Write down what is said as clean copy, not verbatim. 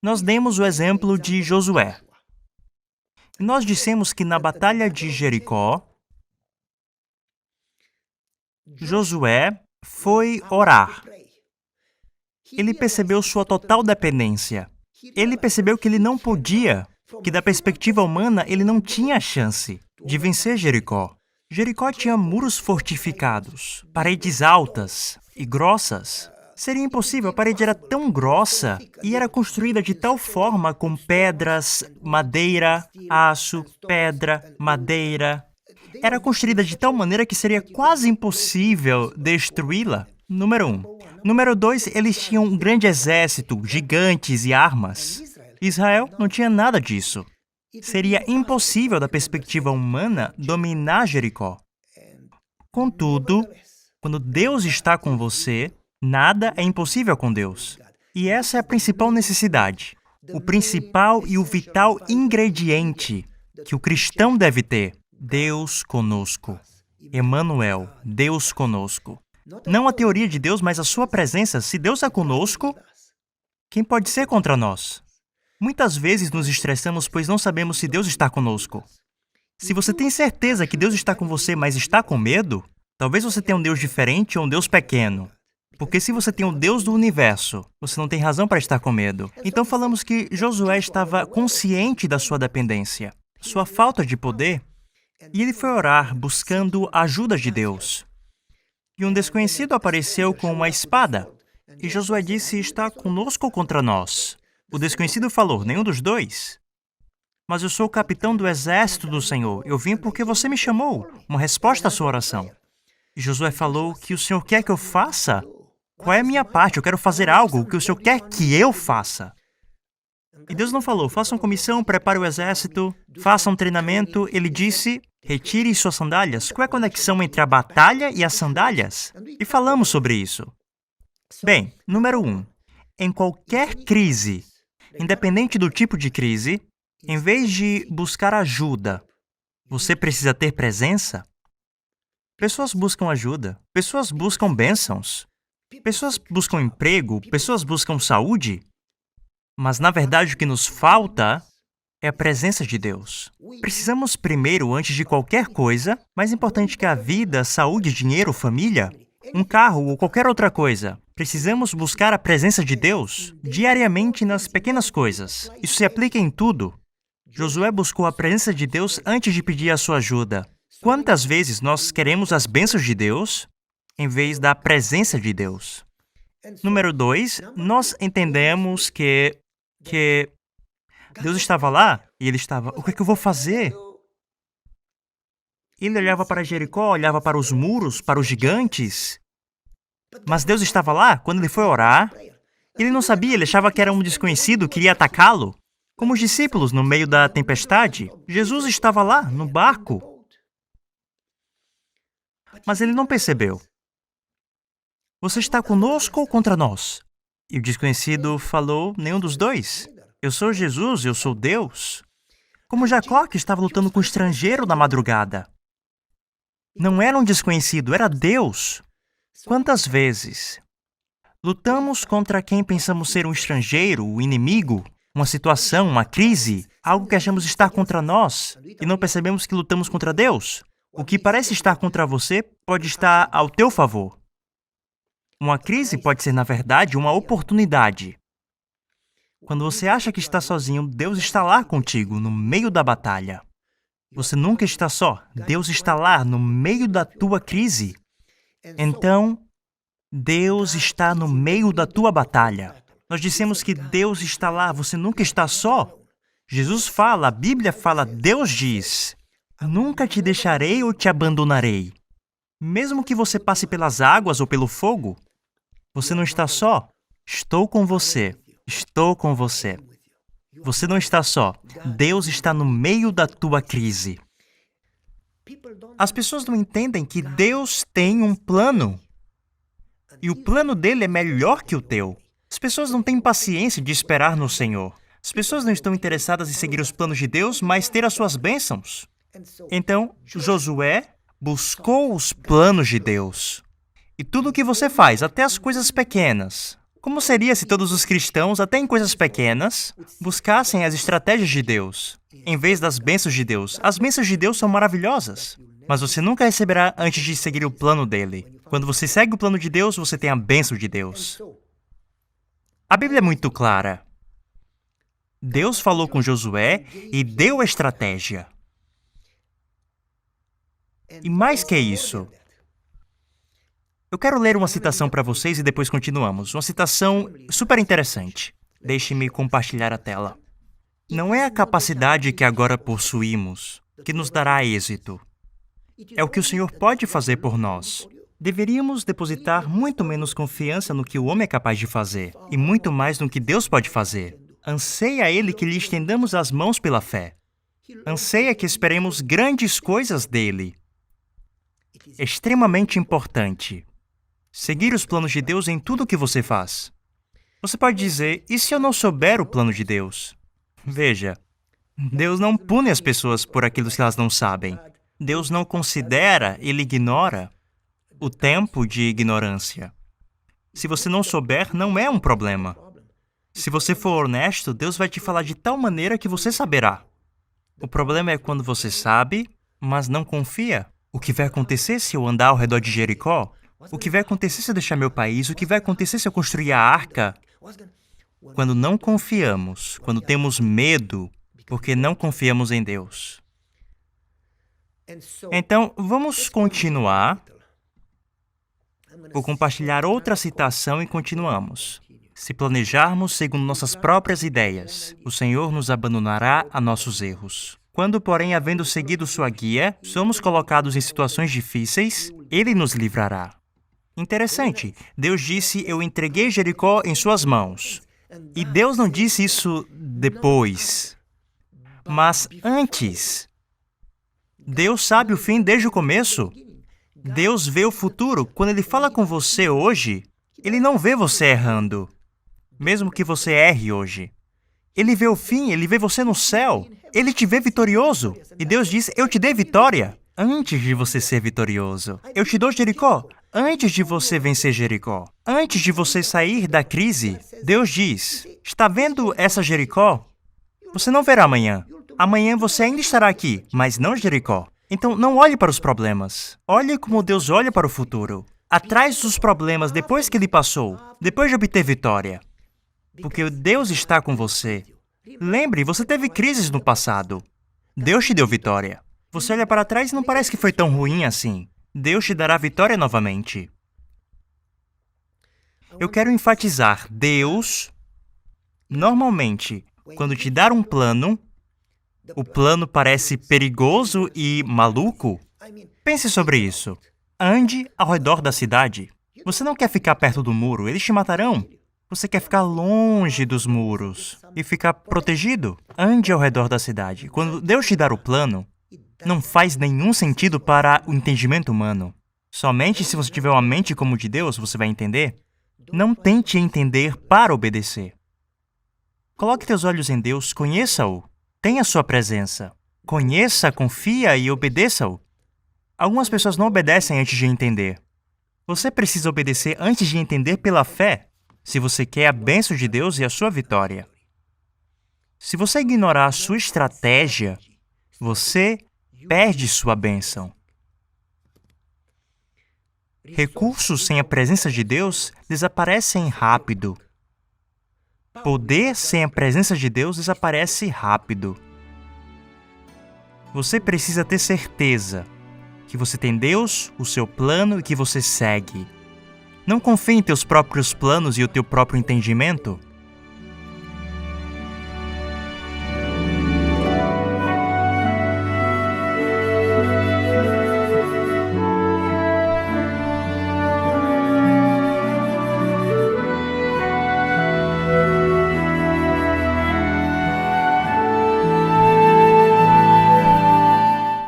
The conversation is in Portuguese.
Nós demos o exemplo de Josué. Nós dissemos que na Batalha de Jericó, Josué foi orar. Ele percebeu sua total dependência. Ele percebeu que ele não podia, que da perspectiva humana ele não tinha chance de vencer Jericó. Jericó tinha muros fortificados, paredes altas e grossas. Seria impossível, a parede era tão grossa e era construída de tal forma com pedras, madeira, aço, pedra, madeira. Era construída de tal maneira que seria quase impossível destruí-la. Número 1. Número 2, eles tinham um grande exército, gigantes e armas. Israel não tinha nada disso. Seria impossível, da perspectiva humana, dominar Jericó. Contudo, quando Deus está com você, nada é impossível com Deus. E essa é a principal necessidade, o principal e o vital ingrediente que o cristão deve ter. Deus conosco. Emmanuel, Deus conosco. Não a teoria de Deus, mas a sua presença. Se Deus é conosco, quem pode ser contra nós? Muitas vezes nos estressamos, pois não sabemos se Deus está conosco. Se você tem certeza que Deus está com você, mas está com medo, talvez você tenha um Deus diferente ou um Deus pequeno. Porque se você tem o Deus do universo, você não tem razão para estar com medo. Então falamos que Josué estava consciente da sua dependência, sua falta de poder, e ele foi orar buscando a ajuda de Deus. E um desconhecido apareceu com uma espada. E Josué disse, está conosco ou contra nós? O desconhecido falou, nenhum dos dois. Mas eu sou o capitão do exército do Senhor. Eu vim porque você me chamou. Uma resposta à sua oração. E Josué falou, o que o Senhor quer que eu faça? Qual é a minha parte? Eu quero fazer algo. O que o Senhor quer que eu faça? E Deus não falou, faça uma comissão, prepare o exército, faça um treinamento. Ele disse, retire suas sandálias. Qual é a conexão entre a batalha e as sandálias? E falamos sobre isso. Bem, número 1. Em qualquer crise, independente do tipo de crise, em vez de buscar ajuda, você precisa ter presença? Pessoas buscam ajuda, pessoas buscam bênçãos, pessoas buscam emprego, pessoas buscam saúde. Mas, na verdade, o que nos falta é a presença de Deus. Precisamos primeiro, antes de qualquer coisa, mais importante que a vida, saúde, dinheiro, família, um carro ou qualquer outra coisa, precisamos buscar a presença de Deus diariamente nas pequenas coisas. Isso se aplica em tudo. Josué buscou a presença de Deus antes de pedir a sua ajuda. Quantas vezes nós queremos as bênçãos de Deus em vez da presença de Deus? Número 2, nós entendemos que Deus estava lá e ele estava, o que é que eu vou fazer? Ele olhava para Jericó, olhava para os muros, para os gigantes. Mas Deus estava lá quando ele foi orar. Ele não sabia, ele achava que era um desconhecido, queria atacá-lo. Como os discípulos no meio da tempestade, Jesus estava lá, no barco. Mas ele não percebeu. Você está conosco ou contra nós? E o desconhecido falou, nenhum dos dois. Eu sou Jesus, eu sou Deus. Como Jacó, que estava lutando com um estrangeiro na madrugada. Não era um desconhecido, era Deus. Quantas vezes lutamos contra quem pensamos ser um estrangeiro, um inimigo, uma situação, uma crise, algo que achamos estar contra nós, e não percebemos que lutamos contra Deus? O que parece estar contra você pode estar ao teu favor. Uma crise pode ser, na verdade, uma oportunidade. Quando você acha que está sozinho, Deus está lá contigo, no meio da batalha. Você nunca está só. Deus está lá, no meio da tua crise. Então, Deus está no meio da tua batalha. Nós dissemos que Deus está lá, você nunca está só. Jesus fala, a Bíblia fala, Deus diz, nunca te deixarei ou te abandonarei. Mesmo que você passe pelas águas ou pelo fogo, você não está só. Estou com você. Estou com você. Você não está só. Deus está no meio da tua crise. As pessoas não entendem que Deus tem um plano. E o plano dele é melhor que o teu. As pessoas não têm paciência de esperar no Senhor. As pessoas não estão interessadas em seguir os planos de Deus, mas ter as suas bênçãos. Então, Josué buscou os planos de Deus. E tudo o que você faz, até as coisas pequenas, Como seria se todos os cristãos, até em coisas pequenas, buscassem as estratégias de Deus, em vez das bênçãos de Deus? As bênçãos de Deus são maravilhosas, mas você nunca receberá antes de seguir o plano dele. Quando você segue o plano de Deus, você tem a bênção de Deus. A Bíblia é muito clara. Deus falou com Josué e deu a estratégia. E mais que isso, eu quero ler uma citação para vocês e depois continuamos. Uma citação super interessante. Deixe-me compartilhar a tela. Não é a capacidade que agora possuímos que nos dará êxito. É o que o Senhor pode fazer por nós. Deveríamos depositar muito menos confiança no que o homem é capaz de fazer e muito mais no que Deus pode fazer. Anseia Ele que lhe estendamos as mãos pela fé. Anseia que esperemos grandes coisas dele. É extremamente importante seguir os planos de Deus em tudo o que você faz. Você pode dizer, e se eu não souber o plano de Deus? Veja, Deus não pune as pessoas por aquilo que elas não sabem. Deus não considera, Ele ignora o tempo de ignorância. Se você não souber, não é um problema. Se você for honesto, Deus vai te falar de tal maneira que você saberá. O problema é quando você sabe, mas não confia. O que vai acontecer se eu andar ao redor de Jericó? O que vai acontecer se eu deixar meu país? O que vai acontecer se eu construir a arca? Quando não confiamos, quando temos medo, porque não confiamos em Deus. Então, vamos continuar. Vou compartilhar outra citação e continuamos. Se planejarmos segundo nossas próprias ideias, o Senhor nos abandonará a nossos erros. Quando, porém, havendo seguido sua guia, somos colocados em situações difíceis, Ele nos livrará. Interessante, Deus disse, eu entreguei Jericó em suas mãos. E Deus não disse isso depois, mas antes. Deus sabe o fim desde o começo. Deus vê o futuro. Quando Ele fala com você hoje, Ele não vê você errando, mesmo que você erre hoje. Ele vê o fim, Ele vê você no céu. Ele te vê vitorioso. E Deus diz, eu te dei vitória antes de você ser vitorioso. Eu te dou Jericó antes de você vencer Jericó. Antes de você sair da crise, Deus diz, está vendo essa Jericó? Você não verá amanhã. Amanhã você ainda estará aqui, mas não Jericó. Então, não olhe para os problemas. Olhe como Deus olha para o futuro. Atrás dos problemas, depois que ele passou, depois de obter vitória. Porque Deus está com você. Lembre, você teve crises no passado. Deus te deu vitória. Você olha para trás e não parece que foi tão ruim assim. Deus te dará vitória novamente. Eu quero enfatizar, Deus, normalmente, quando te dar um plano, o plano parece perigoso e maluco. Pense sobre isso. Ande ao redor da cidade. Você não quer ficar perto do muro, eles te matarão. Você quer ficar longe dos muros e ficar protegido. Ande ao redor da cidade. Quando Deus te dar o plano, não faz nenhum sentido para o entendimento humano. Somente se você tiver uma mente como de Deus, você vai entender. Não tente entender para obedecer. Coloque teus olhos em Deus, conheça-o. Tenha sua presença. Conheça, confia e obedeça-o. Algumas pessoas não obedecem antes de entender. Você precisa obedecer antes de entender pela fé, se você quer a bênção de Deus e a sua vitória. Se você ignorar a sua estratégia, você perde sua bênção. Recursos sem a presença de Deus desaparecem rápido. Poder sem a presença de Deus desaparece rápido. Você precisa ter certeza que você tem Deus, o seu plano e que você segue. Não confie em teus próprios planos e o teu próprio entendimento.